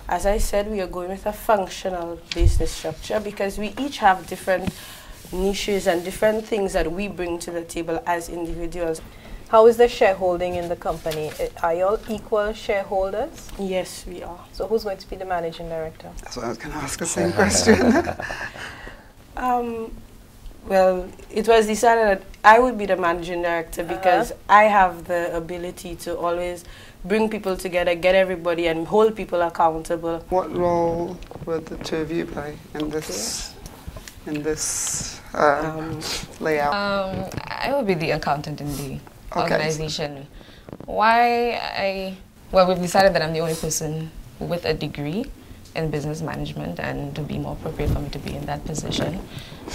as I said, we are going with a functional business structure because we each have different niches and different things that we bring to the table as individuals. How is the shareholding in the company? Are you all equal shareholders? Yes, we are. So who's going to be the managing director? That's what I was going to ask the same question. Well, it was decided that I would be the managing director because I have the ability to always bring people together, get everybody, and hold people accountable. What role would the two of you play in this layout? I will be the accountant in the organization. Why well, we've decided that I'm the only person with a degree in business management, and to be more appropriate for me to be in that position.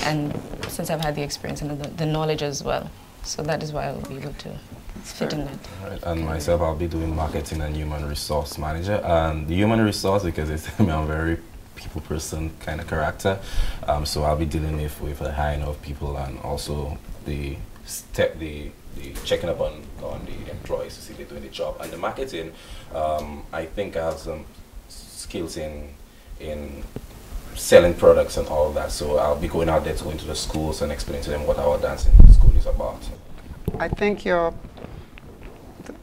And since I've had the experience and the knowledge as well, so that is why I will be able to fit in that. Right. And myself, I'll be doing marketing and human resource manager. The human resource, because I'm a very people person kind of character, so I'll be dealing with a high enough people, and also the checking up on the employees to see if they're doing the job. And the marketing, I think I have some skills in selling products and all that, so I'll be going out there to go into the schools and explain to them what our dancing school is about. I think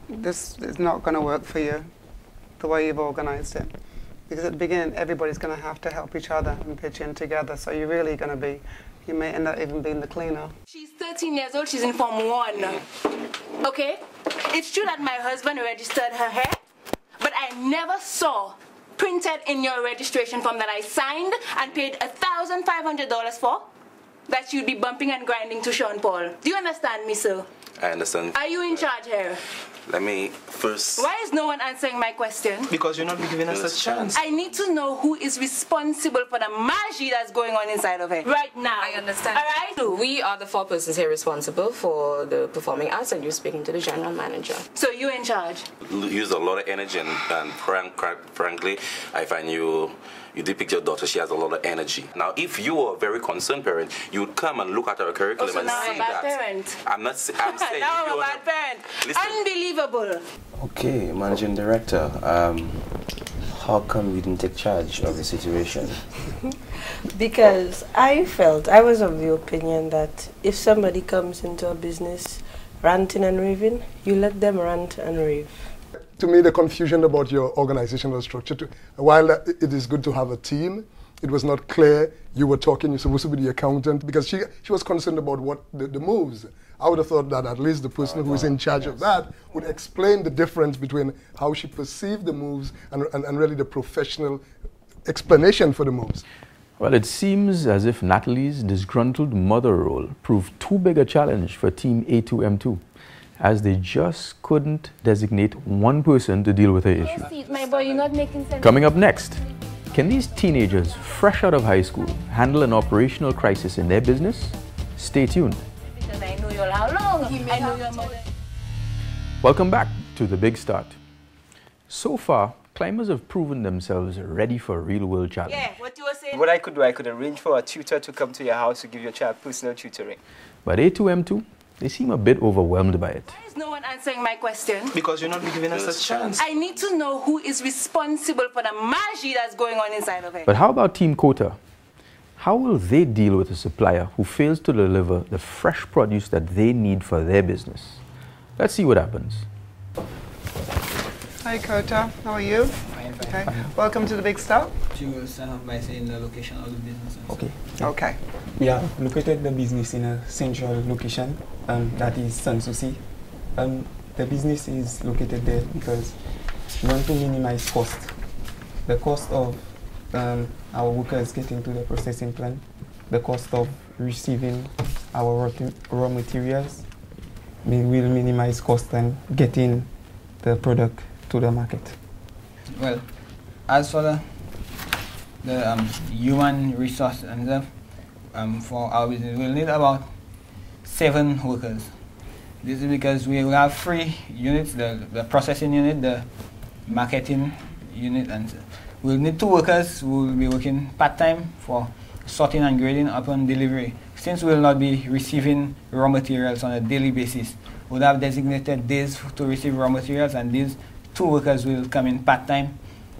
this is not going to work for you, the way you've organized it. Because at the beginning, everybody's going to have to help each other and pitch in together, so you're really going to be, you may end up even being the cleaner. She's 13 years old, she's in Form 1. Okay? It's true that my husband registered her hair, but I never saw printed in your registration form that I signed and paid $1,500 for that you'd be bumping and grinding to Sean Paul. Do you understand me, sir? I understand. Are you in charge here? Let me first... Why is no one answering my question? Because you're not giving us a chance. I need to know who is responsible for the magic that's going on inside of it right now. I understand. All right? We are the 4 persons here responsible for the performing arts, and you're speaking to the general manager. So you're in charge? Use a lot of energy, and frankly, I find you depict your daughter, she has a lot of energy. Now, if you are a very concerned parent, you would come and look at her curriculum and see that. Parent. I'm saying now I'm a bad parent. Listen. Unbelievable. Okay, Managing Director, how come you didn't take charge of the situation? Because I was of the opinion that if somebody comes into a business ranting and raving, you let them rant and rave. To me, the confusion about your organizational structure, while it is good to have a team, it was not clear. You were talking, you're supposed to be the accountant, because she was concerned about what the moves. I would have thought that at least the person who is in charge of that would explain the difference between how she perceived the moves and really the professional explanation for the moves. Well, it seems as if Natalie's disgruntled mother role proved too big a challenge for Team A2M2, as they just couldn't designate one person to deal with her issue. My boy, you're not making sense. Coming up next, can these teenagers fresh out of high school handle an operational crisis in their business? Stay tuned. Because I know you're how long. I know your mother. Welcome back to The Big Start. So far, climbers have proven themselves ready for real-world challenge. Yeah, what you were saying? What I could do, I could arrange for a tutor to come to your house to give your child personal tutoring. But A2M2, they seem a bit overwhelmed by it. Why is no one answering my question? Because you're not giving us a chance. I need to know who is responsible for the magic that's going on inside of it. But how about Team Kota? How will they deal with a supplier who fails to deliver the fresh produce that they need for their business? Let's see what happens. Hi, Kota. How are you? Fine, fine. Okay. Welcome to The Big Start. You will start off by saying the location of the business. Okay. Okay. We have located the business in a central location, that is Sanssouci. The business is located there because we want to minimize cost. The cost of our workers getting to the processing plant, the cost of receiving our raw materials, we will minimize cost and getting the product to the market. Well, as for the human resource and stuff, for our business, we'll need about 7 workers. This is because we will have 3 units, the processing unit, the marketing unit, and we'll need 2 workers who will be working part-time for sorting and grading upon delivery. Since we will not be receiving raw materials on a daily basis, we'll have designated days to receive raw materials, and these 2 workers will come in part-time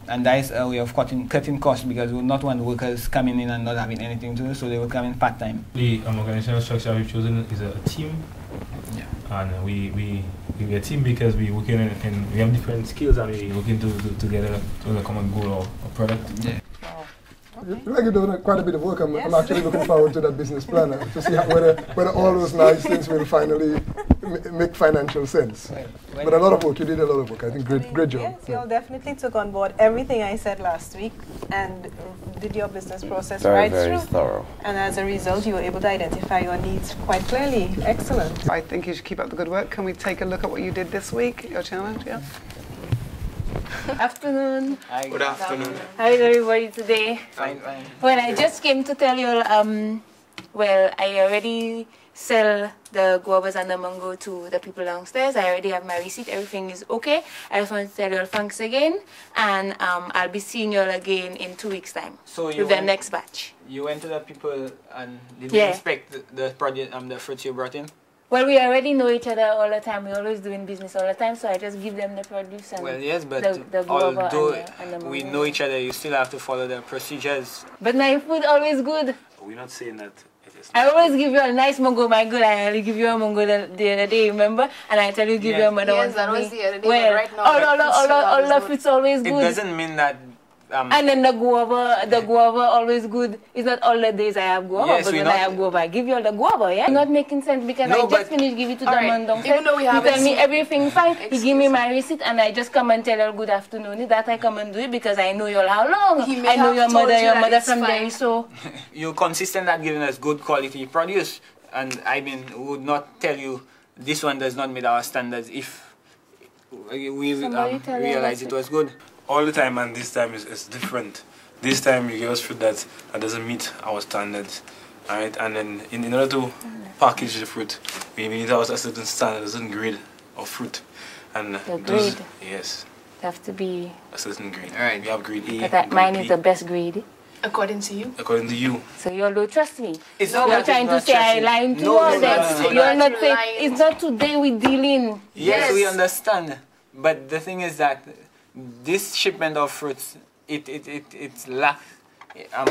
and that is a way of cutting costs, because we would not want workers coming in and not having anything to do, so they would come in part-time. The organizational structure we've chosen is a team. Yeah. And we're a team because we're working and we have different skills and we're working together to a common goal or product. Yeah. Like you're doing quite a bit of work. I'm actually looking forward to that business plan to see whether all those nice things will finally make financial sense. But a lot of work. You did a lot of work. I think great job. Yes, you all definitely took on board everything I said last week and did your business process Very through. thorough. And as a result, you were able to identify your needs quite clearly. Excellent. I think you should keep up the good work. Can we take a look at what you did this week, your challenge? Yeah. Afternoon. Hi. Good afternoon. How is everybody today? Fine, fine. Well, I just came to tell you all, well, I already sell the guavas and the mango to the people downstairs. I already have my receipt. Everything is okay. I just want to tell you all thanks again. And I'll be seeing you all again in 2 weeks' time with the next batch. You went to the people and did Yeah. you inspect the product, the fruits you brought in? Well, we already know each other all the time. We're always doing business all the time, so I just give them the produce and Well, yes, but the guava although and the we mango. know each other, you still have to follow the procedures. But my food always good. We're not saying that it is. I always give you a nice mango, my good. I only give you a mango the other day, remember? And I tell you, give you another one. Yes, that for was me. the other day, Well, but right now all the fruits always It good. doesn't mean that. And then the guava always good. It's not all the days I have guava, Yes, but we when not- I have guava, I give you all the guava, yeah? Not making sense because No, I but- just finished give it to the Alright, man downstairs. even though we He haven't tell me seen- everything fine. He give me my receipt and I just come and tell you good afternoon. That I come and do it because I know you all how long. He may I know have your told mother, you your that mother it's from fine. there, so... You're consistent at giving us good quality produce, and I mean, would not tell you this one does not meet our standards if we Somebody tell you realize that's it was good. All the time, and this time is different. This time you give us fruit that doesn't meet our standards. Alright, and then in order to package the fruit, we need to have a certain standard, a certain grade of fruit. And The those, grade. yes, have to be... a certain grade. Alright. We have grade A, But that grade mine B, is the best grade. According to you? according to you. So you all don't trust me. It's You're not that trying it's to not say I trusting. lying to No, you all it's that not. you're not You're saying lying. it's not today we dealing. Yes, we understand. But the thing is that this shipment of fruits, it's lack.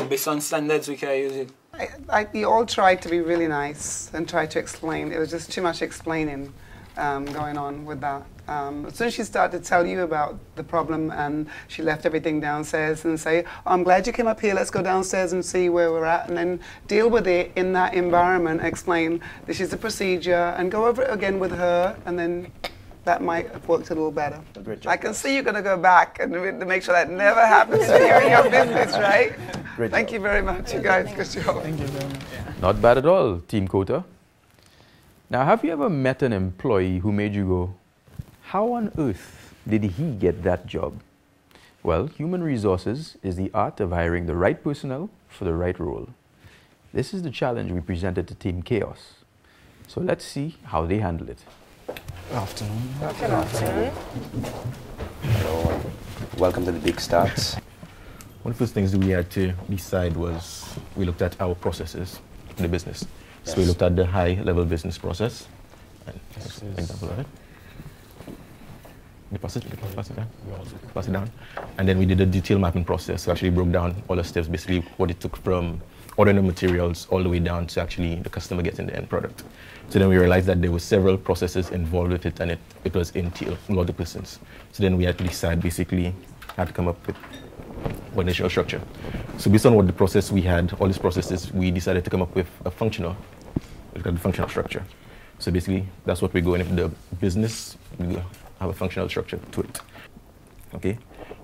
Based on standards, we can use it. You all tried to be really nice and tried to explain. It was just too much explaining going on with that. As soon as she started to tell you about the problem and she left everything downstairs and say, oh, I'm glad you came up here, let's go downstairs and see where we're at, and then deal with it in that environment, explain this is the procedure and go over it again with her, and then that might have worked a little better. I can see you're going to go back and make sure that never happens to you in your business, right? Thank you very much, you guys. Good job. Thank you very much. Not bad at all, Team Kota. Now, have you ever met an employee who made you go, how on earth did he get that job? Well, human resources is the art of hiring the right personnel for the right role. This is the challenge we presented to Team Chaos. So let's see how they handle it. Good afternoon. Good afternoon. Hello. Welcome to the Big Starts. One of the first things we had to decide was we looked at our processes in the business. Yes. So we looked at the high-level business process. And here's an example of it. Pass it down. And then we did a detailed mapping process. So actually broke down all the steps, basically what it took from ordering the materials all the way down to actually the customer getting the end product. So then we realized that there were several processes involved with it, and it was entailed multiple persons. So then we had to decide, basically, how to come up with organizational structure. So based on what the process we had, all these processes, we decided to come up with a functional structure. So basically, that's what we're going with the business. We have a functional structure to it. Okay.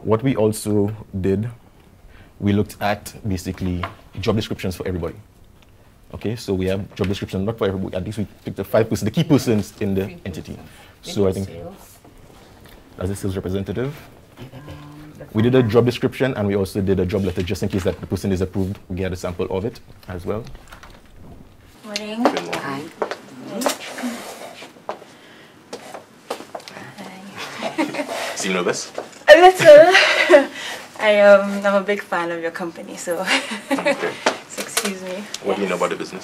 What we also did, we looked at basically job descriptions for everybody. Okay, so we have job description not for everybody. At least we picked the key persons in the entity. So I think as a sales representative, we did a job description and we also did a job letter just in case that the person is approved. We get a sample of it as well. Morning. Hi. Seem nervous? A little. I'm a big fan of your company, so, so excuse me. What do you know about the business?